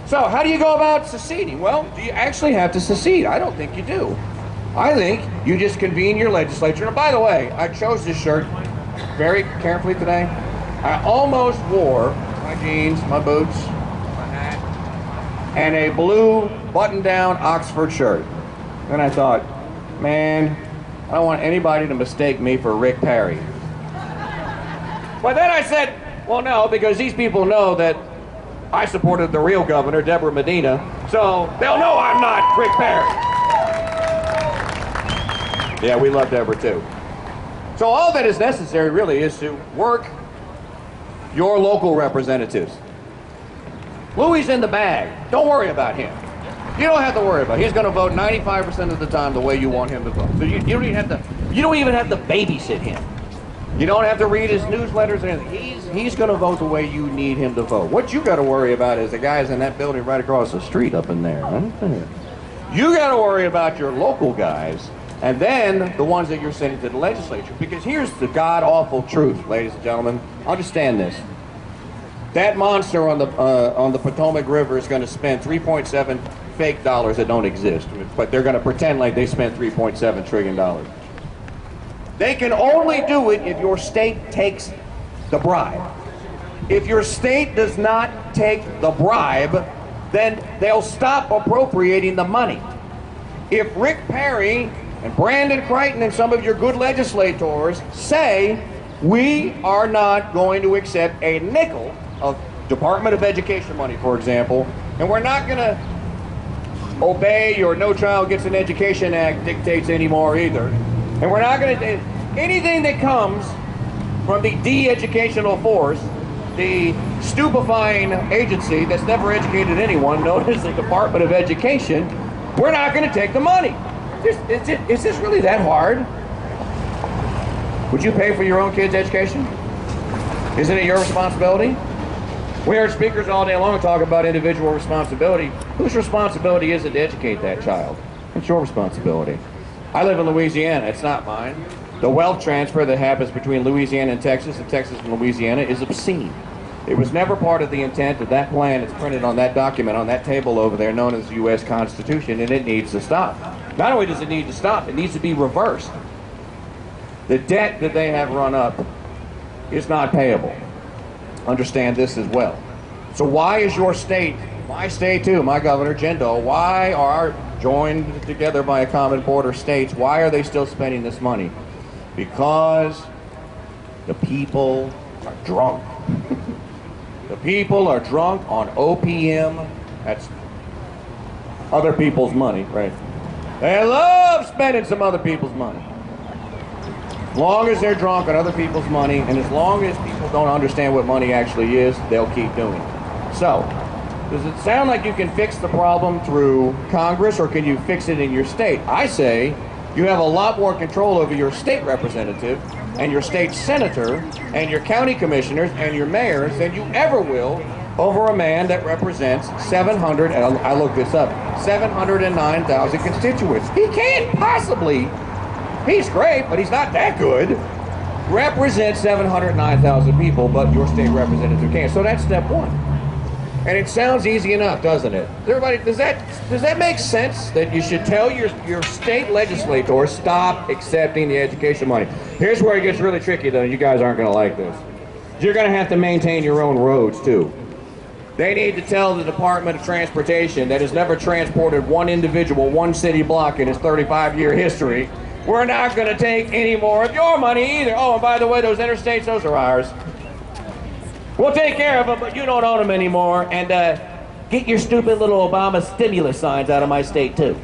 So how do you go about seceding? Well, do you actually have to secede? I don't think you do. I think you just convene your legislature. And by the way, I chose this shirt very carefully today. I almost wore my jeans, my boots, my hat, and a blue button-down Oxford shirt. Then I thought, man, I don't want anybody to mistake me for Rick Perry. But then I said, well, no, because these people know that I supported the real governor, Deborah Medina, so they'll know I'm not Rick Perry. Yeah, we love Deborah too. So all that is necessary really is to work your local representatives. Louis in the bag. Don't worry about him. You don't have to worry about it. He's going to vote 95% of the time the way you want him to vote. So you don't even have to babysit him. You don't have to read his newsletters or anything. He's going to vote the way you need him to vote. What you got to worry about is the guys in that building right across the street up in there. You got to worry about your local guys, and then the ones that you're sending to the legislature. Because here's the god-awful truth, ladies and gentlemen. Understand this. That monster on the Potomac River is going to spend 3.7 fake dollars that don't exist, but they're going to pretend like they spent $3.7 trillion. They can only do it if your state takes the bribe. If your state does not take the bribe, then they'll stop appropriating the money. If Rick Perry and Brandon Crichton and some of your good legislators say, we are not going to accept a nickel of Department of Education money, for example, and we're not going to obey your No Child Gets an Education Act dictates anymore either. And we're not going to do anything that comes from the de-educational force, the stupefying agency that's never educated anyone, known as the Department of Education. We're not going to take the money. Is this really that hard? Would you pay for your own kids' education? Isn't it your responsibility? We heard speakers all day long talk about individual responsibility. Whose responsibility is it to educate that child? It's your responsibility. I live in Louisiana. It's not mine. The wealth transfer that happens between Louisiana and Texas and Louisiana is obscene. It was never part of the intent of that plan. It's printed on that document on that table over there known as the U.S. Constitution, and it needs to stop. Not only does it need to stop, it needs to be reversed. The debt that they have run up is not payable. Understand this as well. So why is your state, my state too, my governor, Jindal, why are joined together by a common border states, why are they still spending this money? Because the people are drunk. The people are drunk on OPM. That's other people's money, right? They love spending some other people's money. As long as they're drunk on other people's money, and as long as people don't understand what money actually is, they'll keep doing it. So, does it sound like you can fix the problem through Congress, or can you fix it in your state? I say you have a lot more control over your state representative and your state senator and your county commissioners and your mayors than you ever will over a man that represents 700, and I looked this up, 709,000 constituents. He can't possibly, he's great, but he's not that good, represent 709,000 people, but your state representative can't. So that's step one. And it sounds easy enough, doesn't it? Everybody, does that make sense? That you should tell your state legislator, stop accepting the education money. Here's where it gets really tricky, though. You guys aren't going to like this. You're going to have to maintain your own roads, too. They need to tell the Department of Transportation that has never transported one individual, one city block in its 35-year history, we're not going to take any more of your money either. Oh, and by the way, those interstates, those are ours. We'll take care of them, but you don't own them anymore. And get your stupid little Obama stimulus signs out of my state, too,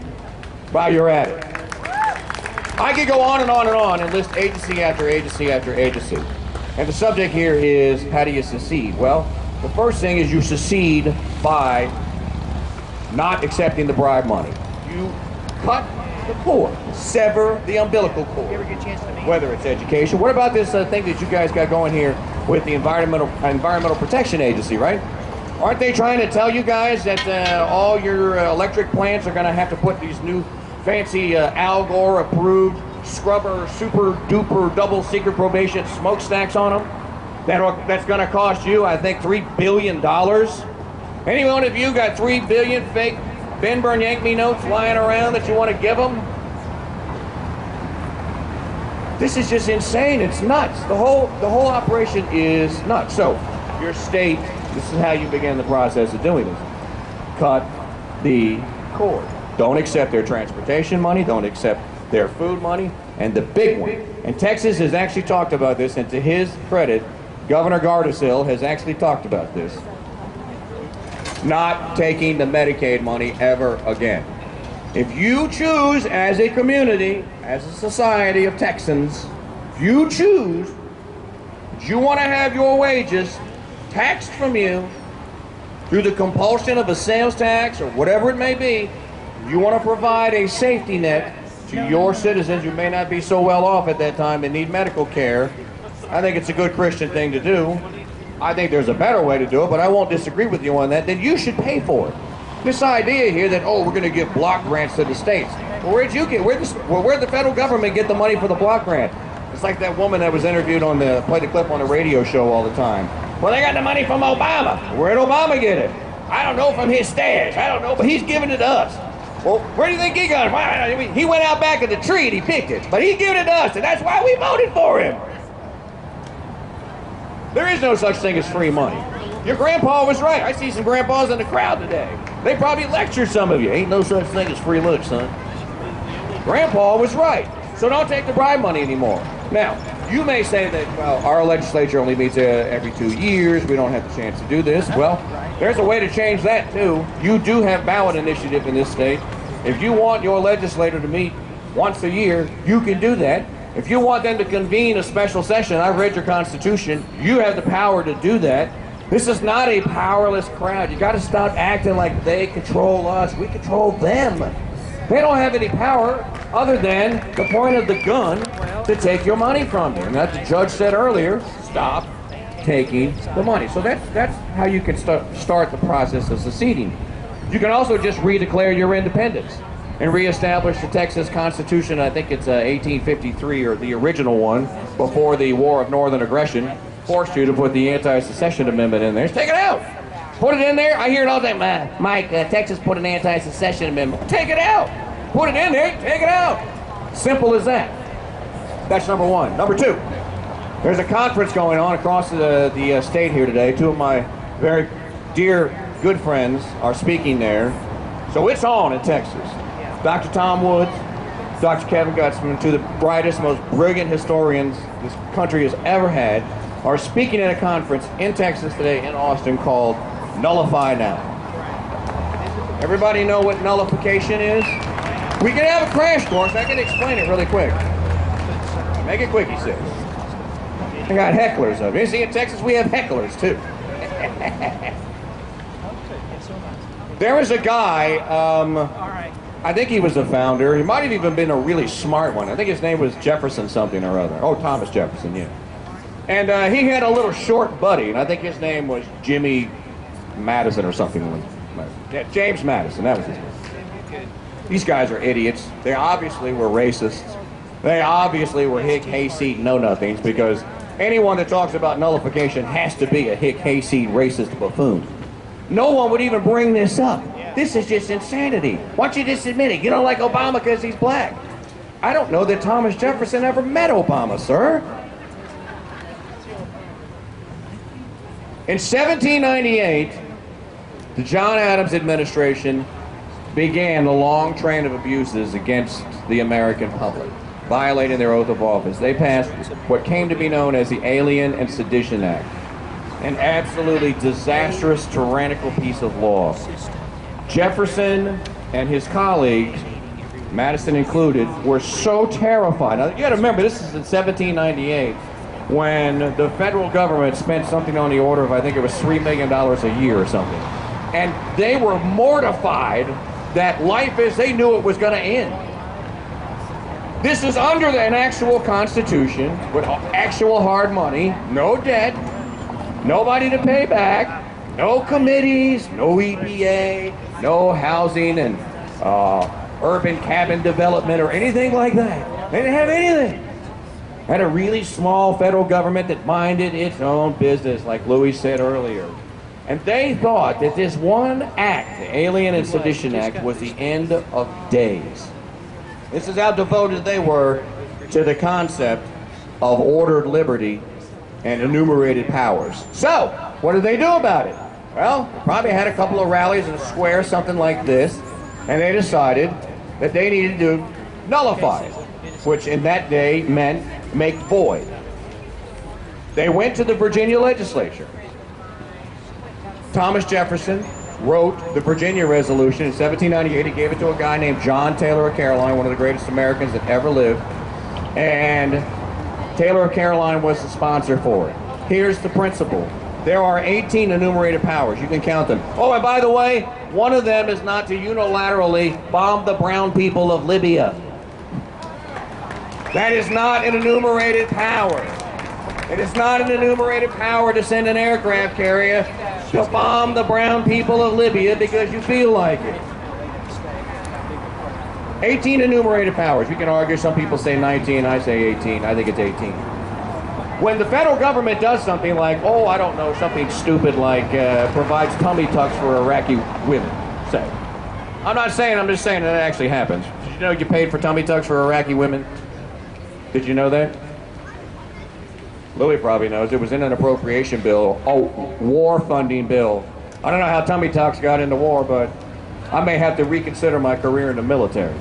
while you're at it. I could go on and on and on and list agency after agency after agency. And the subject here is, how do you secede? Well, the first thing is you secede by not accepting the bribe money. You cut the cord, sever the umbilical cord. Whether it's education. What about this thing that you guys got going here with the Environmental Protection Agency, right? Aren't they trying to tell you guys that all your electric plants are going to have to put these new fancy Al Gore approved scrubber, super duper double secret probation smokestacks on them? That's going to cost you, I think, $3 billion. Any one of you got 3 billion fake Ben Bernanke notes lying around that you want to give them? This is just insane. It's nuts. The whole operation is nuts. So, your state, this is how you begin the process of doing this. Cut the cord. Don't accept their transportation money. Don't accept their food money. And the big one, and Texas has actually talked about this, and to his credit, Governor Gardasil has actually talked about this. Not taking the Medicaid money ever again. If you choose as a community, as a society of Texans, if you choose that you want to have your wages taxed from you through the compulsion of a sales tax or whatever it may be, you want to provide a safety net to your citizens who may not be so well off at that time and need medical care, I think it's a good Christian thing to do. I think there's a better way to do it, but I won't disagree with you on that. Then you should pay for it. This idea here that, oh, we're going to give block grants to the states. Well, where'd the federal government get the money for the block grant? It's like that woman that was interviewed on played the clip on the radio show all the time. Well, they got the money from Obama. Where'd Obama get it? I don't know, from his stash. I don't know, but he's giving it to us. Well, where do you think he got it? He went out back of the tree and he picked it, but he's giving it to us, and that's why we voted for him. There is no such thing as free money. Your grandpa was right. I see some grandpas in the crowd today. They probably lectured some of you. Ain't no such thing as free lunch, son. Grandpa was right. So don't take the bribe money anymore. Now, you may say that, well, our legislature only meets every 2 years. We don't have the chance to do this. Well, there's a way to change that, too. You do have ballot initiative in this state. If you want your legislator to meet once a year, you can do that. If you want them to convene a special session, I've read your Constitution, you have the power to do that. This is not a powerless crowd. You got to stop acting like they control us. We control them. They don't have any power other than the point of the gun to take your money from you. And as the judge said earlier, stop taking the money. So that's how you can start the process of seceding. You can also just redeclare your independence and reestablish the Texas Constitution. I think it's 1853, or the original one, before the War of Northern Aggression forced you to put the anti-secession amendment in there. Just take it out. Put it in there. I hear it all the time. Mike, Texas put an anti-secession amendment. Take it out. Put it in there. Take it out. Simple as that. That's number one. Number two, there's a conference going on across the state here today. Two of my very dear, good friends are speaking there. So it's on in Texas. Dr. Tom Woods, Dr. Kevin Gutzman, two of the brightest, most brilliant historians this country has ever had, are speaking at a conference in Texas today in Austin called Nullify Now. Everybody know what nullification is? We can have a crash course. I can explain it really quick. Make it quick, he says. I got hecklers of it. You see, in Texas we have hecklers too. There was a guy, I think he was a founder. He might have even been a really smart one. I think his name was Jefferson something or other. Oh, Thomas Jefferson, yeah. And he had a little short buddy, and I think his name was Jimmy Madison or something. Yeah, James Madison, that was his name. These guys are idiots. They obviously were racists. They obviously were hick, hayseed, know-nothings, because anyone that talks about nullification has to be a hick, hayseed, racist buffoon. No one would even bring this up. This is just insanity. Why don't you just admit it? You don't like Obama because he's black. I don't know that Thomas Jefferson ever met Obama, sir. In 1798, the John Adams administration began the long train of abuses against the American public, violating their oath of office. They passed what came to be known as the Alien and Sedition Act, an absolutely disastrous, tyrannical piece of law. Jefferson and his colleagues, Madison included, were so terrified. Now, you got to remember, this is in 1798, when the federal government spent something on the order of, I think it was $3 million a year or something. And they were mortified that life as they knew it was going to end. This is under an actual constitution with actual hard money, no debt, nobody to pay back, no committees, no EPA, no housing and urban cabin development or anything like that. They didn't have anything. Had a really small federal government that minded its own business, like Louis said earlier. And they thought that this one act, the Alien and Sedition Act, was the end of days. This is how devoted they were to the concept of ordered liberty and enumerated powers. So, what did they do about it? Well, they probably had a couple of rallies in a square, something like this, and they decided that they needed to nullify it, which in that day meant make void. They went to the Virginia legislature. Thomas Jefferson wrote the Virginia Resolution in 1798. He gave it to a guy named John Taylor of Caroline, one of the greatest Americans that ever lived. And Taylor of Caroline was the sponsor for it. Here's the principle. There are 18 enumerated powers. You can count them. Oh, and by the way, one of them is not to unilaterally bomb the brown people of Libya. That is not an enumerated power. It is not an enumerated power to send an aircraft carrier to bomb the brown people of Libya because you feel like it. 18 enumerated powers. We can argue. Some people say 19. I say 18. I think it's 18. When the federal government does something like, oh, I don't know, something stupid like provides tummy tucks for Iraqi women, say. I'm not saying, I'm just saying that it actually happens. Did you know you paid for tummy tucks for Iraqi women? Did you know that? Louis probably knows. It was in an appropriation bill, war funding bill. I don't know how tummy tucks got into war, but I may have to reconsider my career in the military.